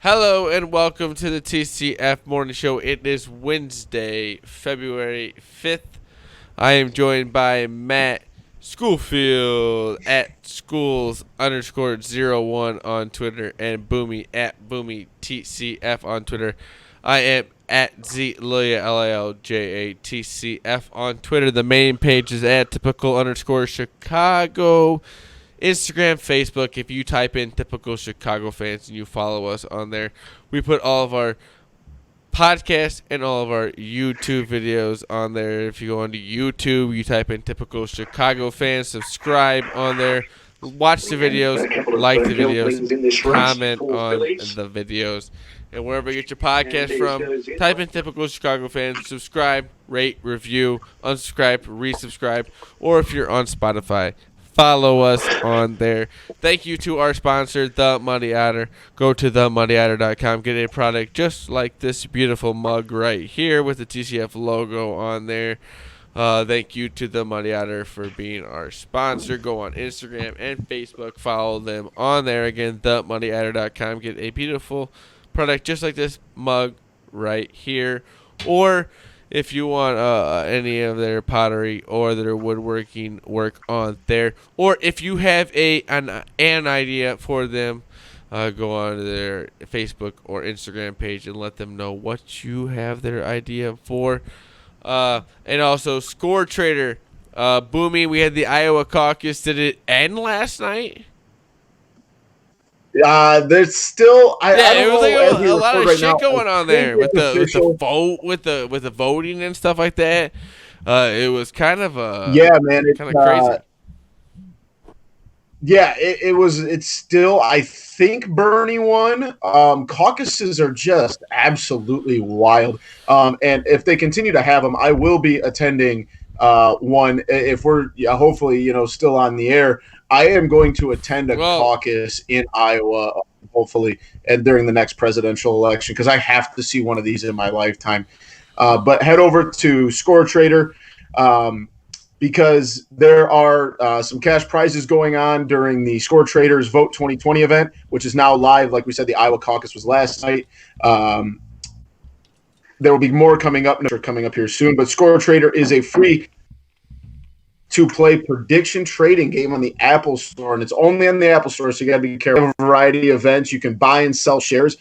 Hello and welcome to the TCF Morning Show. It is Wednesday, February 5th. I am joined by Matt Schoolfield at schools_01 on Twitter and Boomy at BoomyTCF on Twitter. I am at ZLiljatCF on Twitter. The main page is at typical_Chicago. Instagram, Facebook. If you type in typical Chicago fans and you follow us on there, we put all of our podcasts and all of our YouTube videos on there. If you go onto YouTube, you type in typical Chicago fans, subscribe on there, watch the videos, like the videos, comment on the videos. And wherever you get your podcast from, type in typical Chicago fans, subscribe, rate, review, unsubscribe, resubscribe, or if you're on Spotify, follow us on there. Thank you to our sponsor, The Muddy Otter. Go to themuddyadder.com. Get a product just like this beautiful mug right here with the TCF logo on there. Thank you to The Muddy Otter for being our sponsor. Go on Instagram and Facebook. Follow them on there. Again, themuddyadder.com. Get a beautiful product just like this mug right here. Or if you want any of their pottery or their woodworking work on there, or if you have an idea for them, go on to their Facebook or Instagram page and let them know what you have their idea for. And also, Score Trader. Boomy, we had the Iowa caucus. Did it end last night? There's still it was like a lot of shit going on there with the vote, with the voting and stuff like that. It was kind of man, kind of crazy. Yeah, it's still, I think Bernie won. Caucuses are just absolutely wild. And if they continue to have them, I will be attending one if we're hopefully still on the air. I am going to attend a caucus in Iowa, hopefully, and during the next presidential election, because I have to see one of these in my lifetime. But head over to Score Trader because there are some cash prizes going on during the Score Traders Vote 2020 event, which is now live. Like we said, the Iowa caucus was last night. There will be more coming up here soon. But Score Trader is a free to play prediction trading game on the Apple Store, and it's only on the Apple Store, so you got to be careful. A variety of events. You can buy and sell shares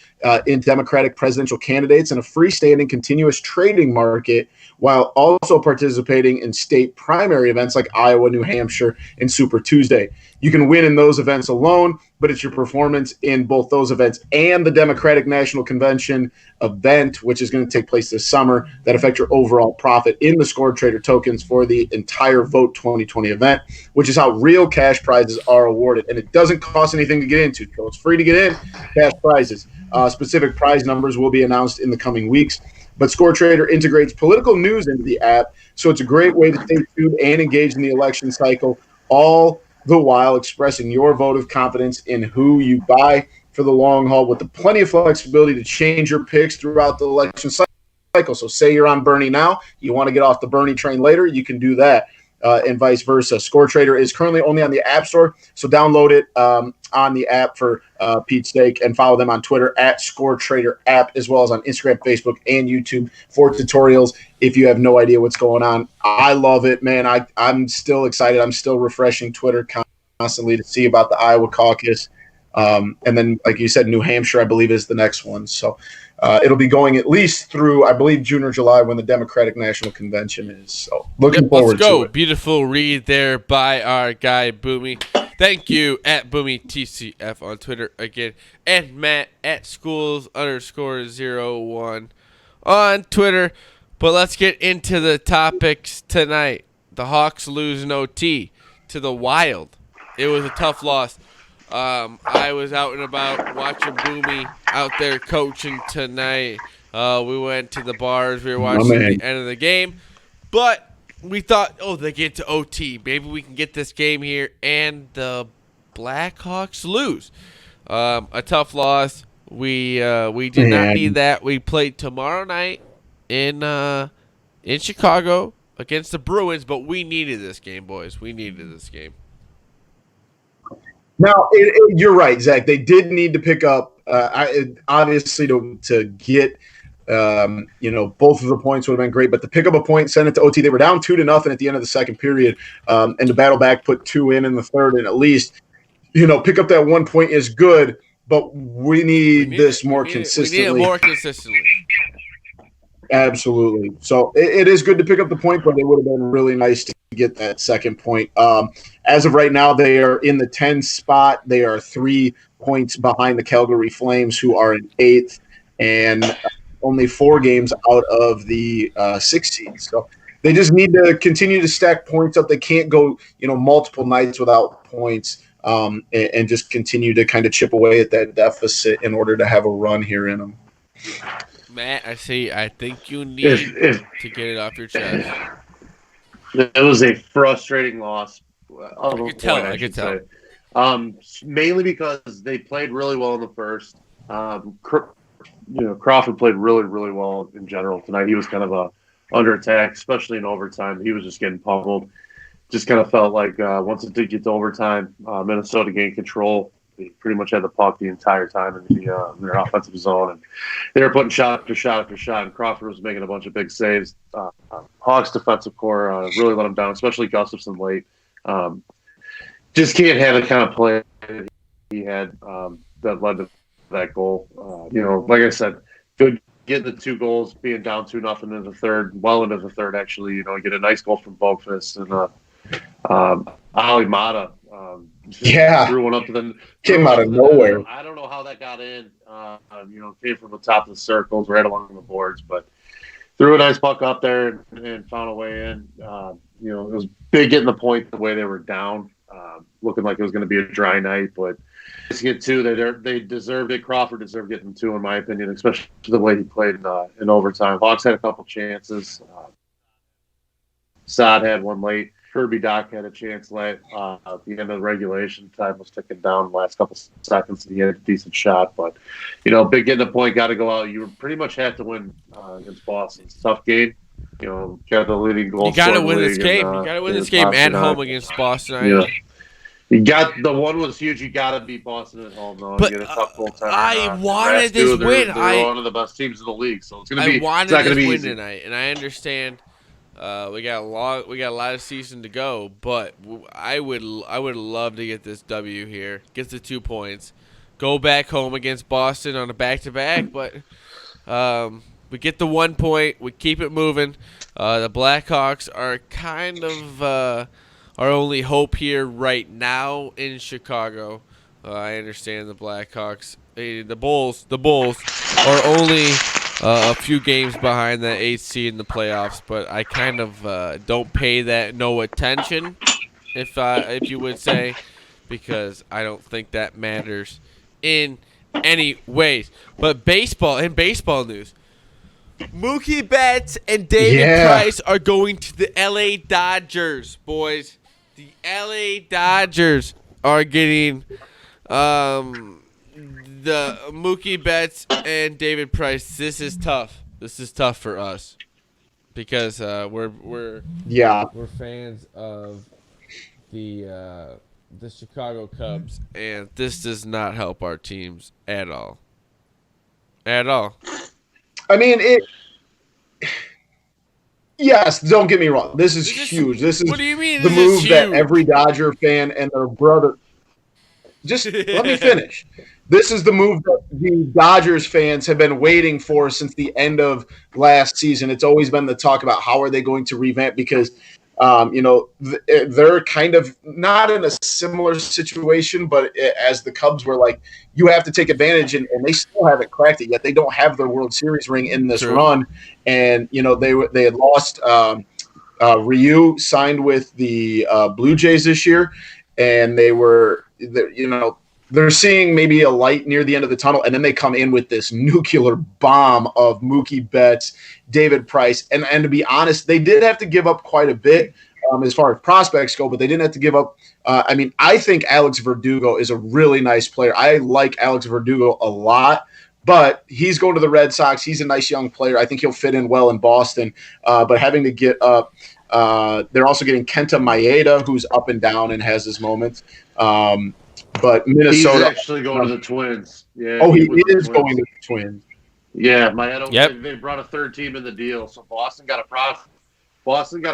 in Democratic presidential candidates in a freestanding continuous trading market, while also participating in state primary events like Iowa, New Hampshire, and Super Tuesday. You can win in those events alone, but it's your performance in both those events and the Democratic National Convention event, which is going to take place this summer, that affect your overall profit in the Score Trader tokens for the entire Vote 2020 event, which is how real cash prizes are awarded. And it doesn't cost anything to get into, so it's free to get in, cash prizes. Specific prize numbers will be announced in the coming weeks. But Score Trader integrates political news into the app, so it's a great way to stay tuned and engage in the election cycle, all the while expressing your vote of confidence in who you buy for the long haul, with plenty of flexibility to change your picks throughout the election cycle. So say you're on Bernie now, you want to get off the Bernie train later, you can do that, and vice versa. Score Trader is currently only on the App Store, so download it on the app for Pete's sake, and follow them on Twitter at Score Trader App, as well as on Instagram, Facebook, and YouTube for tutorials if you have no idea what's going on. I love it, man. I'm still excited. I'm still refreshing Twitter constantly to see about the Iowa caucus. And then, like you said, New Hampshire, I believe, is the next one. So it'll be going at least through, I believe, June or July, when the Democratic National Convention is. So looking forward to it. Beautiful read there by our guy, Boomy. Thank you at BoomyTCF on Twitter again. And Matt at schools_01 on Twitter. But let's get into the topics tonight. The Hawks lose an OT to the Wild. It was a tough loss. I was out and about watching Boomy out there coaching tonight. We went to the bars. We were watching the end of the game. But we thought, they get to OT. Maybe we can get this game here. And the Blackhawks lose. A tough loss. We did not need that. We played tomorrow night in Chicago against the Bruins, but we needed this game, boys. We needed this game. Now, you're right, Zach. They did need to pick up Obviously to get both of the points would have been great, but to pick up a point, send it to OT. They were down 2-0 at the end of the second period, and to battle back, put 2 in the third, and at least pick up that 1 point is good. But we need this more consistently. We need it more consistently. Absolutely. So it is good to pick up the point, but it would have been really nice to get that second point. As of right now, they are in the 10th spot. They are 3 points behind the Calgary Flames, who are in 8th, and only 4 games out of the 6th seed. So they just need to continue to stack points up. They can't go, multiple nights without points, and just continue to kind of chip away at that deficit in order to have a run here in them. Matt, I think you need to get it off your chest. It was a frustrating loss. I could tell. Mainly because they played really well in the first. Crawford played really, really well in general tonight. He was kind of under attack, especially in overtime. He was just getting pummeled. Just kind of felt like once it did get to overtime, Minnesota gained control. They pretty much had the puck the entire time in their offensive zone, and they were putting shot after shot after shot. And Crawford was making a bunch of big saves. Hawks defensive core really let him down, especially Gustafsson late. Just can't have the kind of play that he had that led to that goal. Like I said, good getting the 2 goals, being down 2-0 into the third, well into the third actually. Get a nice goal from Boqvist and Ali Mata. Threw one up to the came out of nowhere. I don't know how that got in. Came from the top of the circles, right along the boards, but threw a nice puck up there and found a way in. It was big getting the point the way they were down, looking like it was going to be a dry night, but to get 2, they deserved it. Crawford deserved getting 2, in my opinion, especially the way he played in overtime. Hawks had a couple chances. Saad had one late. Kirby Doc had a chance late at the end of the regulation. Time was ticking down the last couple seconds, and he had a decent shot. But, big getting a point, got to go out. You pretty much had to win against Boston. It's a tough game. Got the leading goal. You got to win this game. You got to win this game at home against Boston. You got the one was huge. You got to beat Boston at home, though. But you get a tough goal time. I wanted this win. They're one of the best teams in the league, so it's going to be. I wanted this win easy tonight, and I understand. We got a lot of season to go, but I would love to get this W here, get the 2 points, go back home against Boston on a back-to-back. But we get the 1 point, we keep it moving. The Blackhawks are kind of our only hope here right now in Chicago. I understand the Blackhawks, the Bulls are only a few games behind that 8th seed in the playoffs, but I kind of don't pay that no attention, if you would say, because I don't think that matters in any ways. But baseball news, Mookie Betts and David Price are going to the LA Dodgers, boys. The LA Dodgers are getting the Mookie Betts and David Price. This is tough. This is tough for us because we're fans of the Chicago Cubs, and this does not help our teams at all. At all. I mean, yes, don't get me wrong. This is huge. This is what do you mean? The move that every Dodger fan and their brother. Just let me finish. This is the move that the Dodgers fans have been waiting for since the end of last season. It's always been the talk about how are they going to revamp because, they're kind of not in a similar situation, but as the Cubs were like, you have to take advantage, and they still haven't cracked it yet. They don't have their World Series ring in this run, and they had lost. Ryu signed with the Blue Jays this year, and they're seeing maybe a light near the end of the tunnel, and then they come in with this nuclear bomb of Mookie Betts, David Price. And to be honest, they did have to give up quite a bit as far as prospects go, but they didn't have to give up. I think Alex Verdugo is a really nice player. I like Alex Verdugo a lot, but he's going to the Red Sox. He's a nice young player. I think he'll fit in well in Boston, but having to get up. They're also getting Kenta Maeda, who's up and down and has his moments. but He's Minnesota. actually going to the Twins. Yeah. Oh, he was is the going Twins. to the Twins. Yeah, Maeda. Yep. They brought a third team in the deal, so Boston got a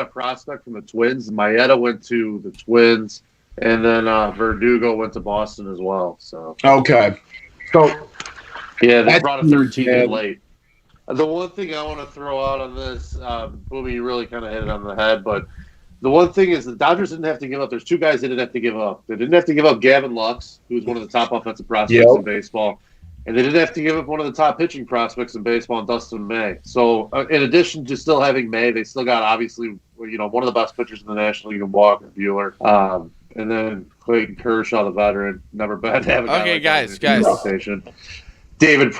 prospect from the Twins. Maeda went to the Twins, and then Verdugo went to Boston as well. So Okay. So yeah, they that's brought a third team in huge, late. The one thing I want to throw out on this, Boomy, you really kind of hit it on the head, but the one thing is the Dodgers didn't have to give up. There's two guys they didn't have to give up. They didn't have to give up Gavin Lux, who's one of the top offensive prospects in baseball, and they didn't have to give up one of the top pitching prospects in baseball, Dustin May. So in addition to still having May, they still got obviously one of the best pitchers in the National League, Walker Buehler, and then Clayton Kershaw, the veteran. Never bad to have a guy Okay, like guys. that in the rotation. David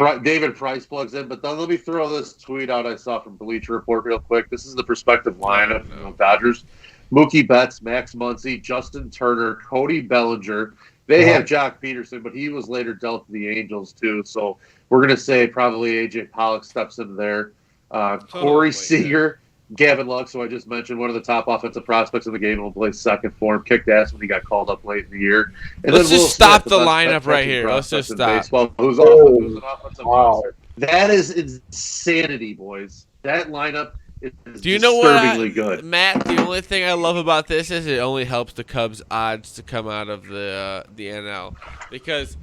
Price plugs in, but then let me throw this tweet out I saw from Bleacher Report real quick. This is the prospective lineup of the Dodgers. Mookie Betts, Max Muncy, Justin Turner, Cody Bellinger. They have Jock Peterson, but he was later dealt to the Angels too. So we're going to say probably A.J. Pollock steps into there. Corey Seager, Gavin Lux, who I just mentioned, one of the top offensive prospects in the game, will play second for him. Kicked ass when he got called up late in the year. And Let's then just stop the lineup right here. Let's just stop. Baseball, who's an offensive monster. That is insanity, boys. That lineup is disturbingly good. Matt, the only thing I love about this is it only helps the Cubs' odds to come out of the NL, because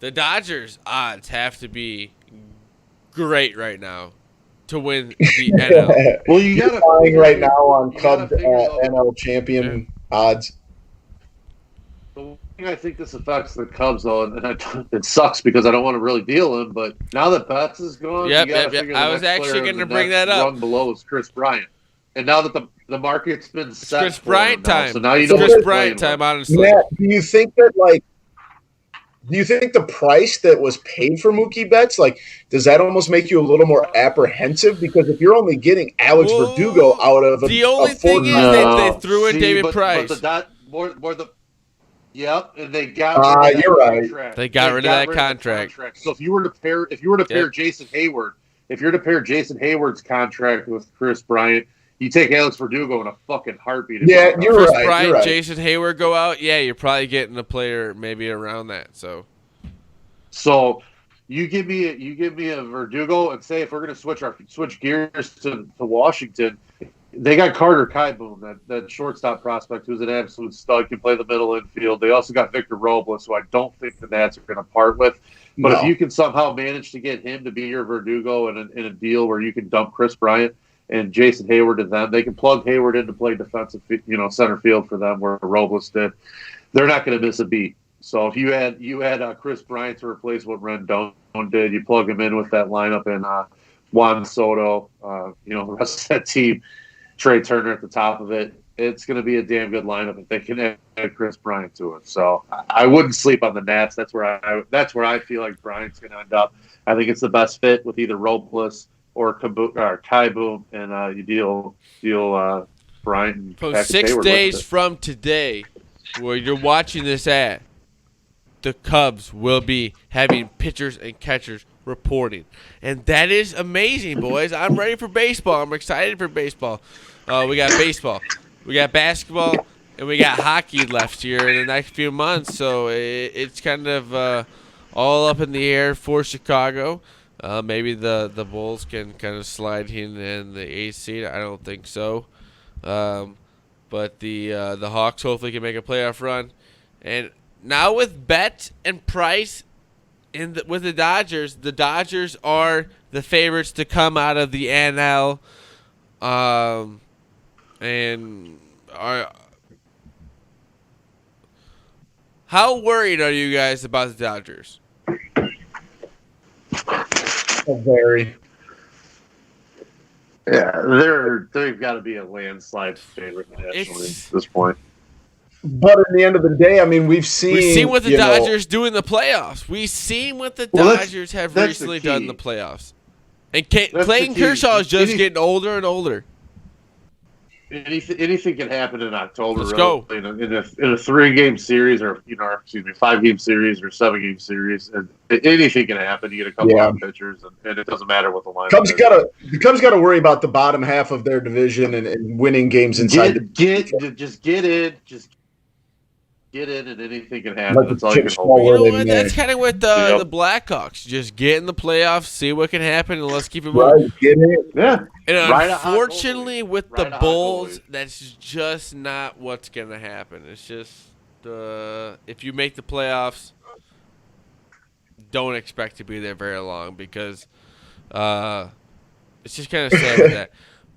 the Dodgers' odds have to be great right now to win the NL. Well, you got to right now on Cubs NL champion odds. The one thing I think this affects the Cubs, though, and it sucks because I don't want to really deal them, but now that Betts is gone, Yep. I was actually going to bring that up. Run below is Chris Bryant, and now that the market's been set, Chris Bryant time. So now you know Chris Bryant time. Honestly, Matt, do you think the price that was paid for Mookie Betts, does that almost make you a little more apprehensive? Because if you're only getting Alex Verdugo out of the only thing is they threw in David Price. Yep, and they got rid of that contract. They got rid of that contract. So if you were to pair Jason Hayward, Hayward's contract with Chris Bryant, you take Alex Verdugo in a fucking heartbeat. Yeah, Chris Bryant, Jason Hayward go out. Yeah, you're probably getting a player maybe around that. So you give me a Verdugo, and say if we're going to switch gears to Washington. They got Carter Kaiboom, that shortstop prospect, who's an absolute stud, can play the middle infield. They also got Victor Robles, who I don't think the Nats are going to part with. But if you can somehow manage to get him to be your Verdugo in a deal where you can dump Chris Bryant and Jason Hayward to them, they can plug Hayward in to play defensive, center field for them where Robles did. They're not going to miss a beat. So if you had Chris Bryant to replace what Rendon did, you plug him in with that lineup and Juan Soto, the rest of that team. Trey Turner at the top of it. It's going to be a damn good lineup if they can add Chris Bryant to it. So I wouldn't sleep on the Nats. That's where I feel like Bryant's going to end up. I think it's the best fit with either Robles or Kaiboom, and you deal Bryant. And so 6 days from today, where you're watching this at, the Cubs will be having pitchers and catchers reporting, and that is amazing, boys. I'm ready for baseball. I'm excited for baseball. We got baseball, we got basketball, and we got hockey left here in the next few months. So it's kind of all up in the air for Chicago. Maybe the Bulls can kind of slide in the 8th seed. I don't think so. But the Hawks hopefully can make a playoff run. And now with Betts and Price with the Dodgers are the favorites to come out of the NL. And how worried are you guys about the Dodgers? Very. Yeah, they've got to be a landslide favorite nationally at this point. But at the end of the day, I mean, we've seen what the Dodgers do in the playoffs. We've seen what the Dodgers have recently done in the playoffs. And Clayton Kershaw is just getting older and older. Anything can happen in October. Let's go in a 3-game series, or 5-game series or 7-game series, and anything can happen. You get a couple of pitchers, and it doesn't matter what the line. The Cubs got to worry about the bottom half of their division and winning games inside. Just get get in and anything can happen. Like That's the all you can chips hope fall for. You know where they what? may. That's kind of what the Blackhawks just get in the playoffs, see what can happen, and let's keep it moving. Right, get it. Yeah. And Ride a hot unfortunately, goalie. with the Ride a hot Bulls, goalie. that's just not what's going to happen. It's just if you make the playoffs, don't expect to be there very long because it's just kind of sad with that.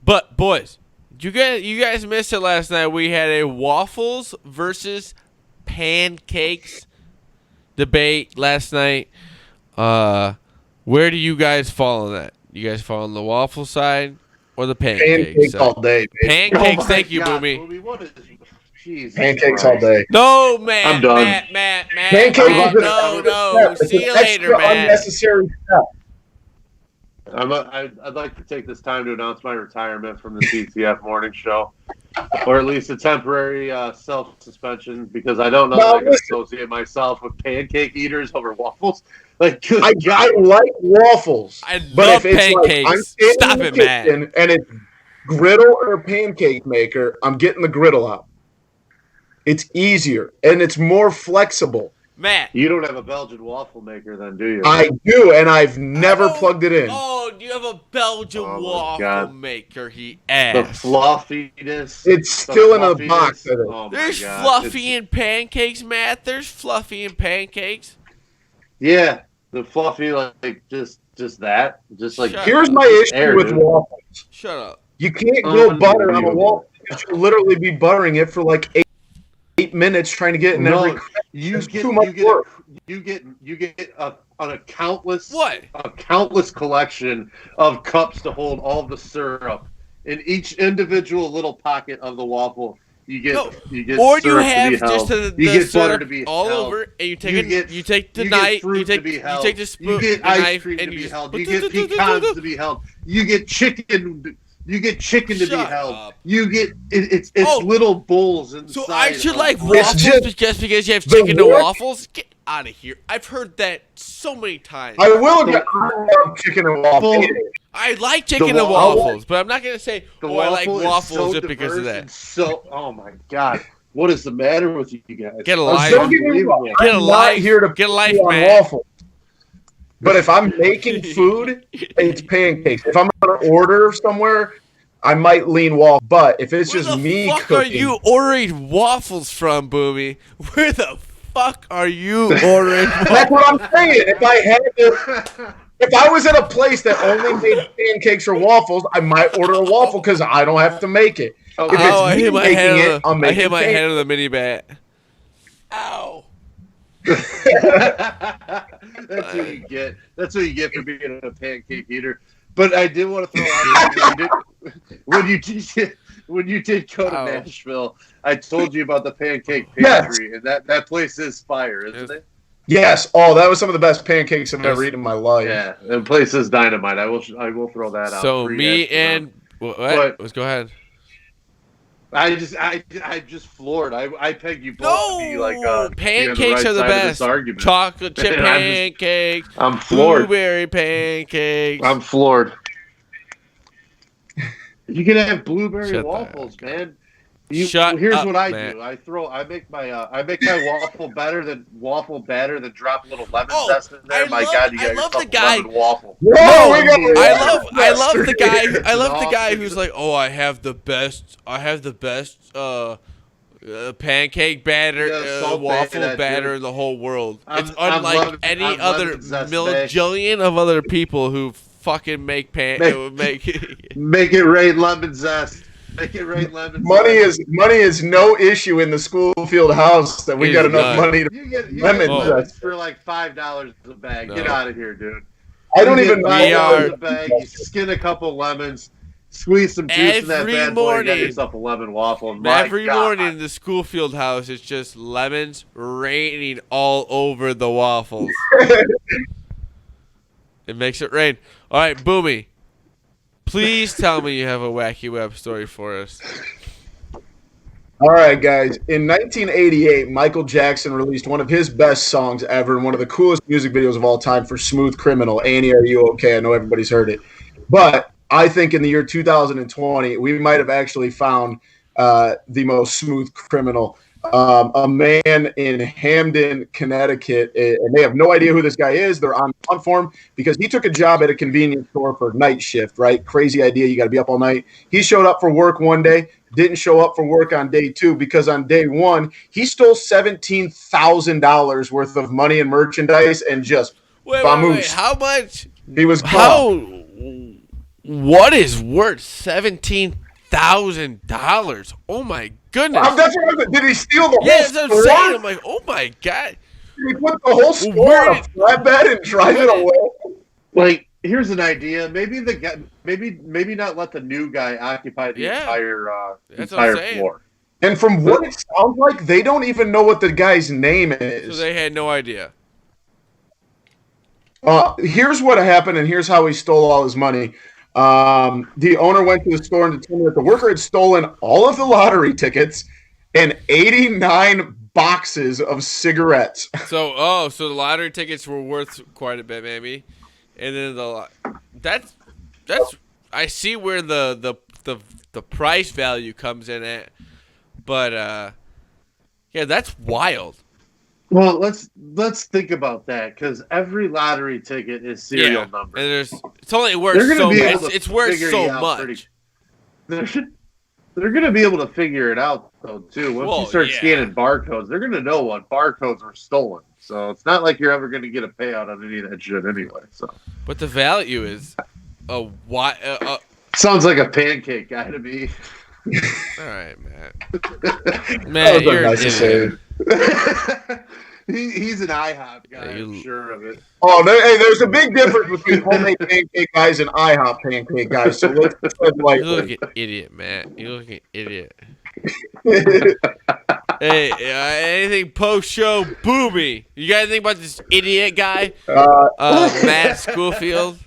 But boys, you guys missed it last night. We had a Waffles versus Pancakes debate last night. Where do you guys fall on that? You guys fall on the waffle side or the pancake Pancakes side? all day, baby. Pancakes, Oh my thank you, God, Boomy. What is Jesus Pancakes Christ. all day. No, Matt. I'm done. Matt. Pancakes Matt, is no. It's See an you later, extra Matt. unnecessary step. I'd like to take this time to announce my retirement from the TCF morning show, or at least a temporary self-suspension, because I don't know that I can associate myself with pancake eaters over waffles. Like, good I God. like waffles, I but love if it's pancakes. like I'm sitting Stop in the it, Matt. kitchen and it's griddle or pancake maker, I'm getting the griddle out. It's easier and it's more flexible. Matt. You don't have a Belgian waffle maker then, do you? I do, and I've never plugged it in. Oh, do you have a Belgian Oh, my waffle God. maker? He The asked. fluffiness. It's still in the box. I think. Oh, my There's God. fluffy in pancakes, Matt. There's fluffy in pancakes. Yeah, the fluffy, like just that. Just like Shut Here's up. my issue Air, with dude. waffles. Shut up. You can't go butter on a Unbelievable. waffle. You should literally be buttering it for like 8 minutes trying to get in every. You get too much work. you get a countless What? a countless collection of cups to hold all the syrup in each individual little pocket of the waffle. You get No. you Or you syrup have to be just held. the you get butter syrup to be all held. over, and you take You take the you knife, get fruit to be held. you take the spoon, You get the ice knife, cream to and be you held. just- You get pecans to be held. You get chicken. You get chicken to be Shut held. up. You get it's Oh. little bowls inside. So I should of- like It's waffles just just because you have the chicken and work- waffles? Get out of here. I've heard that so many times. I will get chicken and waffles. I like chicken The and waffle- waffles, but I'm not going to say, The I like waffle is waffles so just because of diverse that. and So, oh my God, what is the matter with you guys? Get a Don't life. get me wrong, Get a I'm life. not here to Get a life, put you on man. waffles. But if I'm making food, it's pancakes. If I'm going to order somewhere, I might lean waffle. But if it's Where just the me fuck cooking, are you ordering waffles from, Boomy? Where the fuck are you ordering that's what I'm saying. If I was at a place that only made pancakes or waffles, I might order a waffle because I don't have to make it. If it's I me hit my making head it, on I'm the, I making hit my pancakes. head on the mini bat. Ow. That's what you get. That's what you get for being a pancake eater. But I did want to throw out when you did go to Ow. Nashville, I told you about the pancake Yes. pastry, and that place is fire, isn't it? Yes. Oh, that was some of the best pancakes I've ever eaten in my life. Yeah, the place is dynamite. I will throw that out. So for you me guys to and know. what? But- Let's go ahead. I just floored. I pegged you both No, to be like pancakes are the best. Argument. Chocolate chip And pancakes, I'm floored. blueberry pancakes. I'm floored. You can have blueberry Shut the waffles, man. Shut Here's up, what I man. do. I make my waffle batter than drop a little lemon Oh, zest in there. My God, you got I love yourself the guy- a lemon waffle. Whoa, we got I love the guy. I love the Awesome. guy who's like, oh, I have the best pancake batter, Yeah, salt waffle batter, batter dude. in the whole world. I'm- It's I'm unlike lemon- any I'm other lemon zest million of other people who fucking make make. Make it rain lemon zest. Make it rain lemon zest. Money is no issue in the Schoolfield house that we It got is enough not. money to. You get Lemon lemons zest. for like $5 a bag. No. Get out of here, dude. I don't You even get know. We are- $5 a bag. You skin a couple lemons, squeeze some juice in that Every bad boy. You got morning. yourself a lemon waffle. And my Every God. morning in the Schoolfield house, it's just lemons raining all over the waffles. It makes it rain. All right, Boomy. Please tell me you have a wacky web story for us. All right, guys. In 1988, Michael Jackson released one of his best songs ever and one of the coolest music videos of all time for Smooth Criminal. Annie, are you okay? I know everybody's heard it. But I think in the year 2020, we might have actually found the most smooth criminal a man in Hamden, Connecticut, and they have no idea who this guy is. They're on the hunt for him because he took a job at a convenience store for night shift, right? Crazy idea. You got to be up all night. He showed up for work one day, didn't show up for work on day two because on day one, he stole $17,000 worth of money and merchandise and just Wait, vamoosed. how much? He was How? What is worth $17,000? Oh my goodness! That's what did he steal the Yeah, whole that's what I'm store? saying. I'm like, oh my god! Did he put the whole store where on a flatbed and drive it away? Like, here's an idea. Maybe the guy, maybe not let the new guy occupy the entire floor. And from what it sounds like, they don't even know what the guy's name is. So they had no idea. Here's what happened, and here's how he stole all his money. The owner went to the store and determined that the worker had stolen all of the lottery tickets and 89 boxes of cigarettes. So the lottery tickets were worth quite a bit, maybe, and then that's I see where the price value comes in at, but yeah, that's wild. Well, let's think about that because every lottery ticket is serial number. And it's only worth so much. It's worth so much. They're going to be able to figure it out though too. Once you start scanning barcodes, they're going to know what barcodes were stolen. So it's not like you're ever going to get a payout on any of that shit anyway. So, but the value is sounds like a pancake guy to me. All right, Matt. Matt, you're an idiot. He's an IHOP guy, I'm sure of it. Oh, there's a big difference between homemade pancake guys and IHOP pancake guys. So let's you look an idiot, Matt. You look an idiot. Hey, anything post-show, booby? You got anything about this idiot guy, Matt Schofield?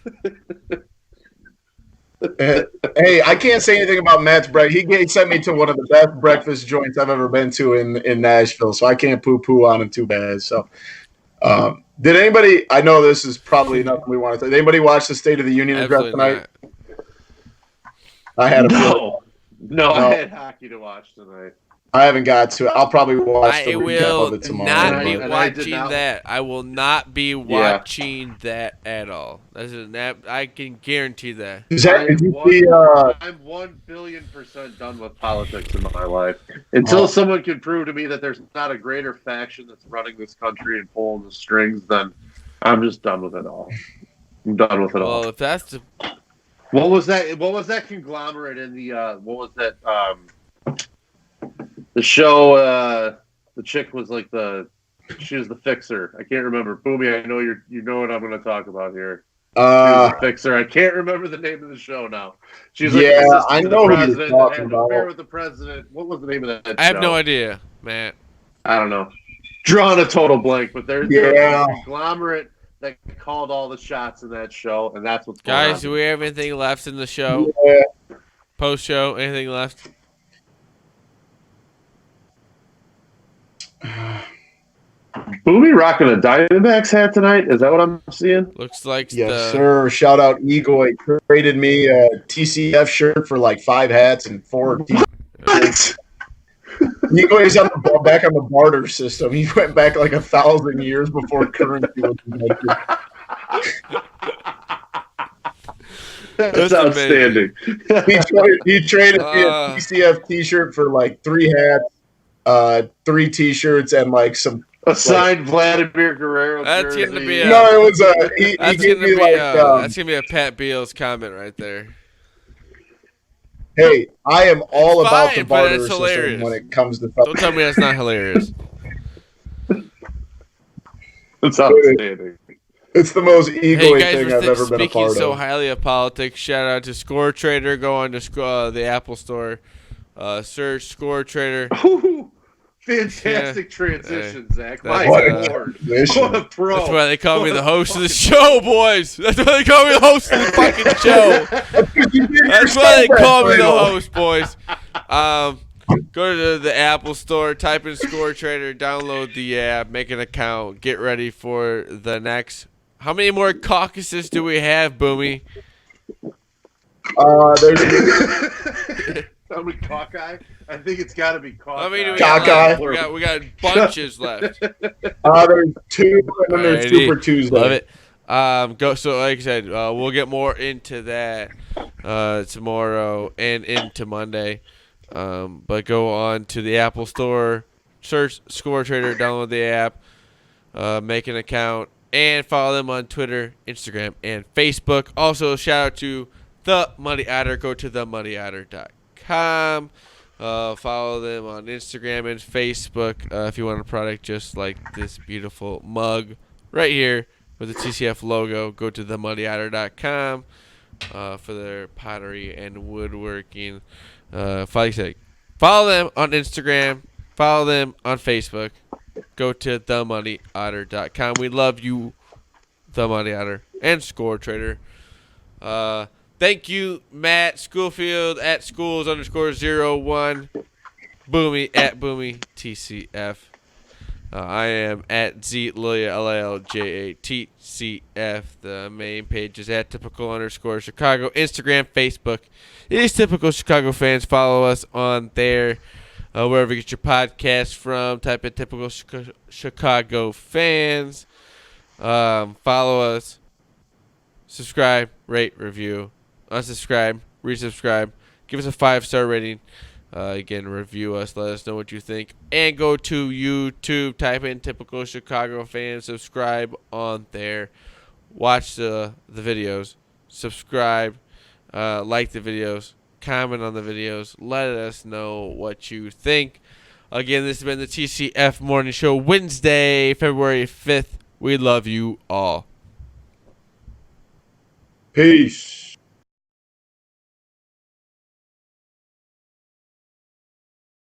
Hey, I can't say anything about Matt's breakfast. He sent me to one of the best breakfast joints I've ever been to in Nashville, so I can't poo-poo on him too bad. So, did anybody? I know this is probably nothing we want to. Did anybody watch the State of the Union address tonight? I had no, I had hockey to watch tonight. I haven't got to it. I'll probably watch the recap of it tomorrow. I will not be watching that. I will not be watching that at all. I can guarantee that. I'm 1 billion% done with politics in my life. Until someone can prove to me that there's not a greater faction that's running this country and pulling the strings, then I'm just done with it all. I'm done with it all. Well, if that's the... What was that conglomerate in the what was that the show the chick was like she was the fixer. I can't remember. Boomy, I know you know what I'm going to talk about here. She was the fixer. I can't remember the name of the show now. She's like I know who you're talking about. Affair with the president. What was the name of that show? I have no idea, Matt. I don't know. Drawing a total blank, but there's a conglomerate that called all the shots in that show, and that's what's going on. Guys, do we have anything left in the show? Yeah. Post-show, anything left? Boomy rocking a Diamondbacks hat tonight? Is that what I'm seeing? Looks like sir. Shout out Egoy. Traded me a TCF shirt for like 5 hats and 4 t-shirts. Egoy's back on the barter system. He went back like 1,000 years before currency was invented. That's outstanding. He traded me a TCF t-shirt for like 3 hats, 3 t-shirts, and like some signed Vladimir Guerrero. That's gonna be it was that's gonna be a Pat Beals comment right there. Hey, I am all about the barter system hilarious when it comes to. Don't tell me that's not hilarious. It's outstanding. It's the most egoy thing I've ever been a part of. Speaking so highly of politics, shout out to Score Trader. Go on to the Apple Store, search Score Trader. Fantastic transition, Zach. My Lord. What a pro. That's why they call me the host of the show, boys. That's why they call me the host of the fucking show. That's why they call me the host, boys. Go to the Apple Store, type in Score Trader, download the app, make an account, get ready for the next. How many more caucuses do we have, Boomy? Are we cockeye? I think it's got to be cockeye. How many do we Cockeye. got? We got bunches left. There's 2, and then there's Alrighty. Super Tuesday. Love it. Go. So, like I said, we'll get more into that tomorrow and into Monday. But go on to the Apple Store, search Score Trader, download the app, make an account, and follow them on Twitter, Instagram, and Facebook. Also, shout out to The Money Adder. Go to themondadder.com. Follow them on Instagram and Facebook if you want a product just like this beautiful mug right here with the TCF logo. Go to themondadder.com for their pottery and woodworking. Follow them on Instagram. Follow them on Facebook. Go to themondadder.com. We love you, The Money Adder and Score Trader. Thank you, Matt Schoolfield at schools_01. Boomy at Boomy TCF. I am at ZLilja LLJATCF. The main page is at typical_Chicago. Instagram, Facebook. It is Typical Chicago Fans. Follow us on there. Wherever you get your podcast from, type in Typical Chicago Fans. Follow us. Subscribe, rate, review. Unsubscribe, resubscribe. Give us a 5-star rating. Again, review us. Let us know what you think. And go to YouTube. Type in Typical Chicago Fans. Subscribe on there. Watch the videos. Subscribe. Like the videos. Comment on the videos. Let us know what you think. Again, this has been the TCF Morning Show, Wednesday, February 5th. We love you all. Peace.